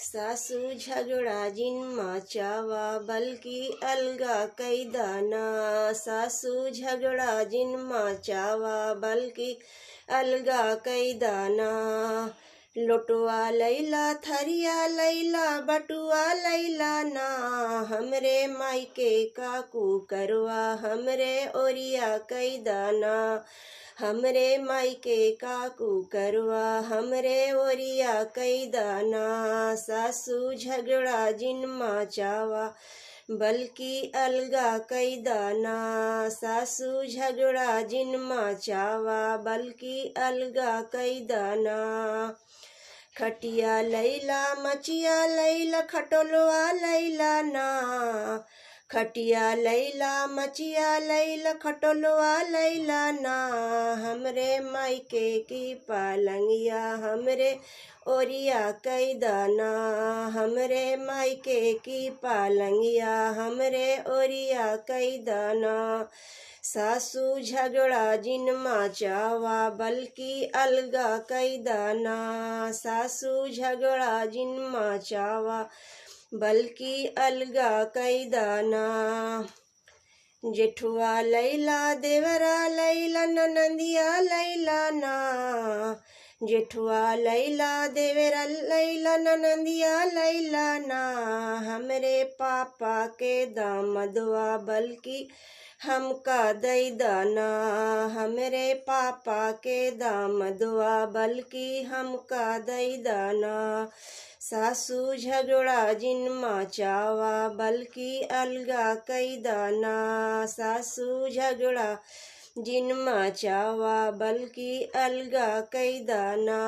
सासू झगड़ा जिनमा चावा बल्कि अलगा कैदाना। सासू झगड़ा जिनमा चावा बल्कि अलगा कैदाना। लोटवा लैला थरिया लैला बटुआ लैला ना। हमरे मायके काकू करवा हमरे ओरिया कैदाना। हमरे मायके काकू करवा हमरे ओरिया कैदाना। सासू झगड़ा जिनमा चावा बल्कि अलगा कैदाना। सासू झगड़ा जिनमा चावा बल्कि अलगा कैदाना। खटिया लैला मचिया लैला खटोलवा लैला ना। खटिया लैला मचिया लैला खटोलवा लैला ना। हमरे मायके की पालंगिया हमरे ओरिया कैदाना। हमरे मायके की पालंगिया हमरे ओरिया कैदाना। सासू झगड़ा जिनमा चावा बल्कि अलगा कैदाना। सासू झगड़ा जिनमा चावा बल्कि अलगा कैदाना। जेठुआ लैला देवरा लैला ननदिया लैला ना। जेठुआ लैला देवरा लैला ननदिया लैला ना। हमरे पापा के दामदवा बल्कि हमका दैदाना। हमरे पापा के दामदवा बल्कि हमका दैदाना। सासू झगड़ा जिनमा चावा बल्कि अलगा कैदाना। सासू झगड़ा जिनमा चावा बल्कि अलगा कैदाना।